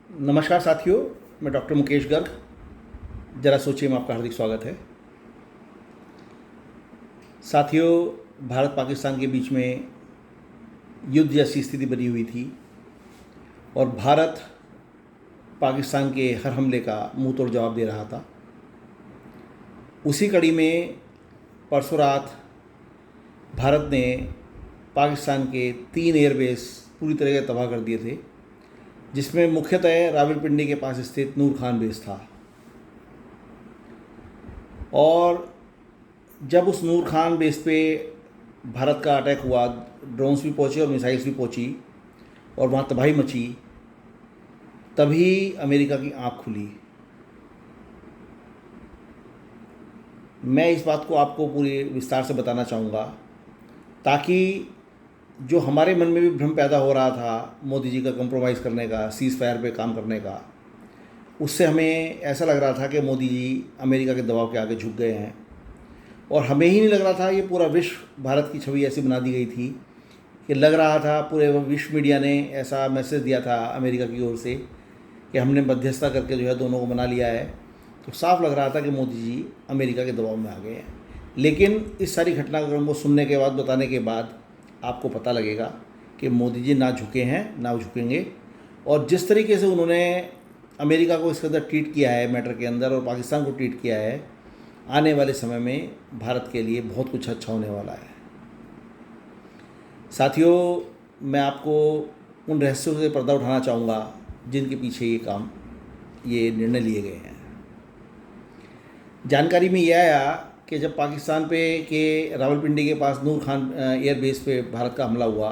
नमस्कार साथियों, मैं डॉक्टर मुकेश गर्ग। जरा सोचिए में आपका हार्दिक स्वागत है। साथियों, भारत पाकिस्तान के बीच में युद्ध जैसी स्थिति बनी हुई थी और भारत पाकिस्तान के हर हमले का मुंह तोड़ जवाब दे रहा था। उसी कड़ी में परसों रात भारत ने पाकिस्तान के 3 एयरबेस पूरी तरह से तबाह कर दिए थे, जिसमें मुख्यतः रावलपिंडी के पास स्थित नूर खान बेस था। और जब उस नूर खान बेस पे भारत का अटैक हुआ, ड्रोन्स भी पहुंचे और मिसाइल्स भी पहुंची और वहाँ तबाही मची, तभी अमेरिका की आँख खुली। मैं इस बात को आपको पूरी विस्तार से बताना चाहूँगा ताकि जो हमारे मन में भी भ्रम पैदा हो रहा था मोदी जी का कंप्रोमाइज़ करने का, सीज़ फायर पे काम करने का, उससे हमें ऐसा लग रहा था कि मोदी जी अमेरिका के दबाव के आगे झुक गए हैं। और हमें ही नहीं लग रहा था, ये पूरा विश्व, भारत की छवि ऐसी बना दी गई थी कि लग रहा था पूरे विश्व मीडिया ने ऐसा मैसेज दिया था अमेरिका की ओर से कि हमने मध्यस्थता करके जो है दोनों को मना लिया है। तो साफ लग रहा था कि मोदी जी अमेरिका के दबाव में आ गए हैं। लेकिन इस सारी घटनाक्रम को सुनने के बाद, बताने के बाद आपको पता लगेगा कि मोदी जी ना झुके हैं, ना झुकेंगे। और जिस तरीके से उन्होंने अमेरिका को इसके अंदर ट्रीट किया है, मैटर के अंदर, और पाकिस्तान को ट्रीट किया है, आने वाले समय में भारत के लिए बहुत कुछ अच्छा होने वाला है। साथियों, मैं आपको उन रहस्यों से पर्दा उठाना चाहूँगा जिनके पीछे ये निर्णय लिए गए हैं। जानकारी में यह आया कि जब पाकिस्तान पे के रावलपिंडी के पास नूर खान एयरबेस पे भारत का हमला हुआ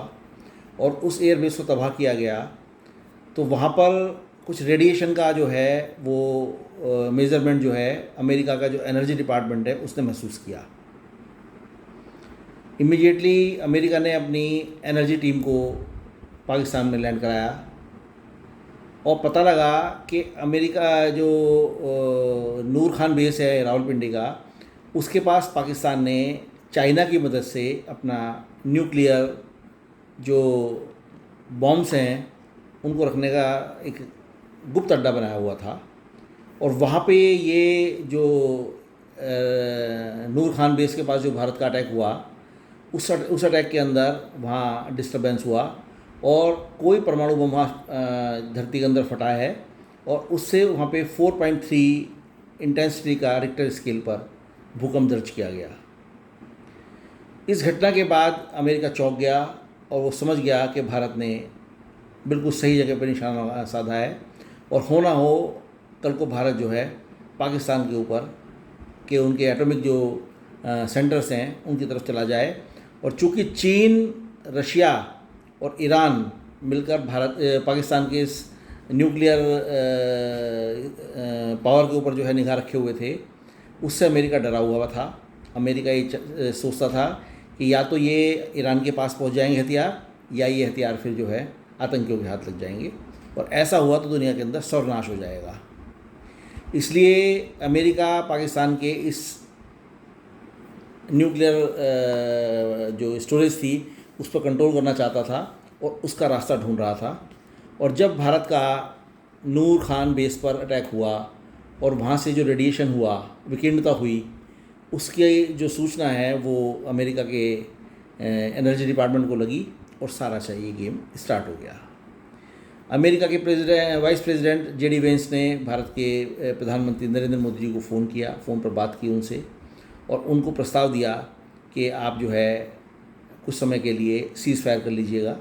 और उस एयरबेस को तबाह किया गया, तो वहाँ पर कुछ रेडिएशन का जो है वो मेज़रमेंट जो है अमेरिका का जो एनर्जी डिपार्टमेंट है उसने महसूस किया। इमीडिएटली अमेरिका ने अपनी एनर्जी टीम को पाकिस्तान में लैंड कराया और पता लगा कि अमेरिका जो नूर खान बेस है रावलपिंडी का, उसके पास पाकिस्तान ने चाइना की मदद से अपना न्यूक्लियर जो बॉम्ब्स हैं उनको रखने का एक गुप्त अड्डा बनाया हुआ था। और वहाँ पे ये जो नूर खान बेस के पास जो भारत का अटैक हुआ, उस अटैक के अंदर वहाँ डिस्टर्बेंस हुआ और कोई परमाणु बम वहाँ धरती के अंदर फटा है और उससे वहाँ पे 4.3 इंटेंसिटी का रिक्टर स्केल पर भूकंप दर्ज किया गया। इस घटना के बाद अमेरिका चौंक गया और वो समझ गया कि भारत ने बिल्कुल सही जगह पर निशाना साधा है और होना हो कल को भारत जो है पाकिस्तान के ऊपर के उनके एटॉमिक जो सेंटर्स हैं उनकी तरफ चला जाए। और चूँकि चीन, रशिया और ईरान मिलकर पाकिस्तान के इस न्यूक्लियर पावर के ऊपर जो है निगाह रखे हुए थे, उससे अमेरिका डरा हुआ था। अमेरिका ये सोचता था कि या तो ये ईरान के पास पहुंच जाएंगे हथियार, या ये हथियार फिर जो है आतंकियों के हाथ लग जाएंगे, और ऐसा हुआ तो दुनिया के अंदर सर्वनाश हो जाएगा। इसलिए अमेरिका पाकिस्तान के इस न्यूक्लियर जो स्टोरेज थी उस पर कंट्रोल करना चाहता था और उसका रास्ता ढूंढ रहा था। और जब भारत का नूर खान बेस पर अटैक हुआ और वहाँ से जो रेडिएशन हुआ, विकिरणता हुई, उसकी जो सूचना है वो अमेरिका के एनर्जी डिपार्टमेंट को लगी और सारा चाहिए गेम स्टार्ट हो गया। अमेरिका के वाइस प्रेसिडेंट जेडी वेंस ने भारत के प्रधानमंत्री नरेंद्र मोदी जी को फ़ोन किया, फ़ोन पर बात की उनसे और उनको प्रस्ताव दिया कि आप जो है कुछ समय के लिए सीज़ फायर कर लीजिएगा।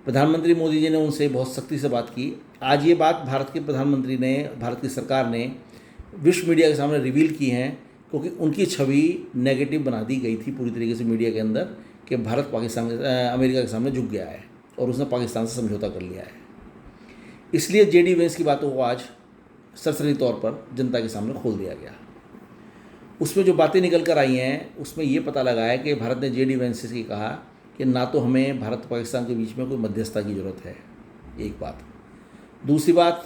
प्रधानमंत्री मोदी जी ने उनसे बहुत सख्ती से बात की। आज ये बात भारत के प्रधानमंत्री ने, भारत की सरकार ने विश्व मीडिया के सामने रिवील की हैं, क्योंकि उनकी छवि नेगेटिव बना दी गई थी पूरी तरीके से मीडिया के अंदर कि भारत अमेरिका के सामने झुक गया है और उसने पाकिस्तान से समझौता कर लिया है। इसलिए जेडी वेंस की बातों को आज सरसरी तौर पर जनता के सामने खोल दिया गया। उसमें जो बातें निकल कर आई हैं उसमें ये पता लगा है कि भारत ने जेडी वेंस से कहा कि ना तो हमें भारत पाकिस्तान के बीच में कोई मध्यस्थता की ज़रूरत है, एक बात। दूसरी बात,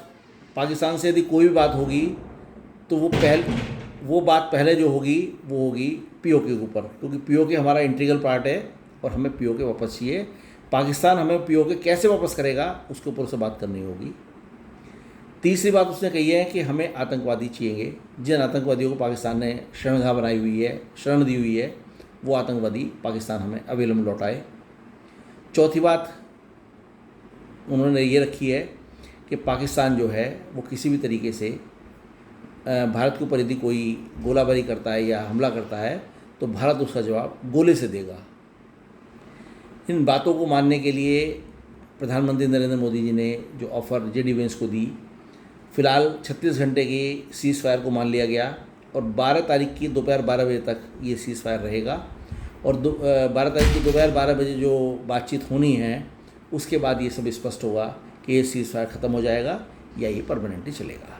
पाकिस्तान से यदि कोई भी बात होगी तो वो बात पहले जो होगी वो होगी पीओके के ऊपर, क्योंकि पीओके हमारा इंटीग्रल पार्ट है और हमें पीओके वापस चाहिए। पाकिस्तान हमें पीओके कैसे वापस करेगा उसके ऊपर से बात करनी होगी। तीसरी बात उसने कही है कि हमें आतंकवादी चाहिए, जिन आतंकवादियों को पाकिस्तान ने शरणगाह बनाई हुई है, शरण दी हुई है, वो आतंकवादी पाकिस्तान हमें अवेलम लौटाए। चौथी बात उन्होंने ये रखी है कि पाकिस्तान जो है वो किसी भी तरीके से भारत के ऊपर यदि कोई गोलाबारी करता है या हमला करता है तो भारत उसका जवाब गोले से देगा। इन बातों को मानने के लिए प्रधानमंत्री नरेंद्र मोदी जी ने जो ऑफ़र जेडी वेंस को दी, फ़िलहाल 36 घंटे की सीज़ फायर को मान लिया गया और 12 तारीख की दोपहर 12 बजे तक ये सीज़ फायर रहेगा। और 12 तारीख की दोपहर 12 बजे जो बातचीत होनी है उसके बाद ये सब स्पष्ट होगा कि ये सीज़ फायर ख़त्म हो जाएगा या ये परमानेंटली चलेगा।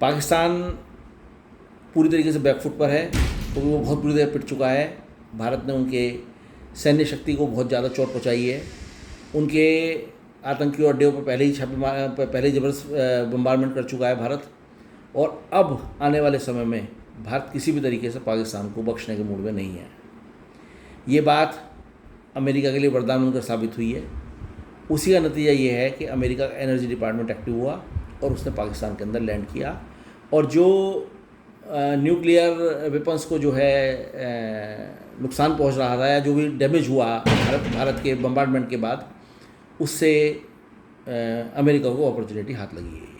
पाकिस्तान पूरी तरीके से बैकफुट पर है क्योंकि वो बहुत बुरी तरह पिट चुका है। भारत ने उनके सैन्य शक्ति को बहुत ज़्यादा चोट पहुँचाई है। उनके आतंकी अड्डों पर पहले ही पहले ही ज़बरदस्त बम्बारमेंट कर चुका है भारत, और अब आने वाले समय में भारत किसी भी तरीके से पाकिस्तान को बख्शने के मूड में नहीं है। ये बात अमेरिका के लिए वरदान बनकर साबित हुई है। उसी का नतीजा ये है कि अमेरिका का एनर्जी डिपार्टमेंट एक्टिव हुआ और उसने पाकिस्तान के अंदर लैंड किया, और जो न्यूक्लियर वेपन्स को जो है नुकसान पहुंच रहा था या जो भी डैमेज हुआ भारत के बम्बार्डमेंट के बाद, उससे अमेरिका को अपॉर्चुनिटी हाथ लगी है।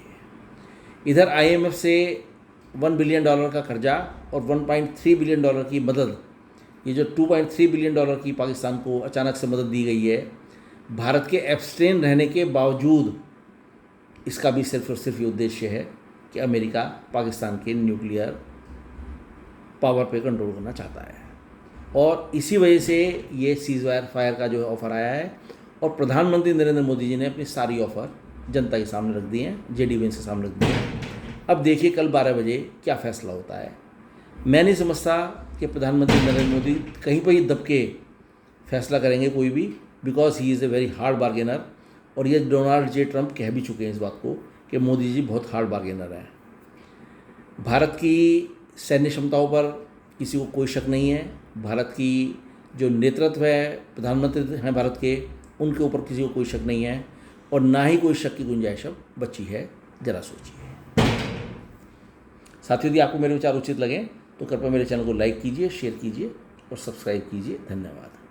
इधर IMF से $1 बिलियन का कर्जा और $1.3 बिलियन की मदद, ये जो $2.3 बिलियन की पाकिस्तान को अचानक से मदद दी गई है, भारत के एब्स्टेन रहने के बावजूद इसका भी सिर्फ और सिर्फ ये उद्देश्य है कि अमेरिका पाकिस्तान के न्यूक्लियर पावर पे कंट्रोल करना चाहता है। और इसी वजह से ये सीज़ फायर का जो ऑफ़र आया है, और प्रधानमंत्री नरेंद्र मोदी जी ने अपनी सारी ऑफ़र जनता के सामने रख दी हैं, जेडी वेंस के सामने रख दी हैं। अब देखिए कल 12 बजे क्या फ़ैसला होता है। मैं नहीं समझता कि प्रधानमंत्री नरेंद्र मोदी कहीं पर ही दब के फैसला करेंगे कोई भी, because he is a very hard bargainer. और ये डोनाल्ड जे ट्रंप कह भी चुके हैं इस बात को कि मोदी जी बहुत हार्ड बार्गेनर हैं। भारत की सैन्य क्षमताओं पर किसी को कोई शक नहीं है। भारत की जो नेतृत्व है, प्रधानमंत्री हैं भारत के, उनके ऊपर किसी को कोई शक नहीं है, और ना ही कोई शक की गुंजाइश अब बची है। ज़रा सोचिए। साथियों, यदि आपको मेरे विचार उचित लगें तो कृपया मेरे चैनल को लाइक कीजिए, शेयर कीजिए और सब्सक्राइब कीजिए। धन्यवाद।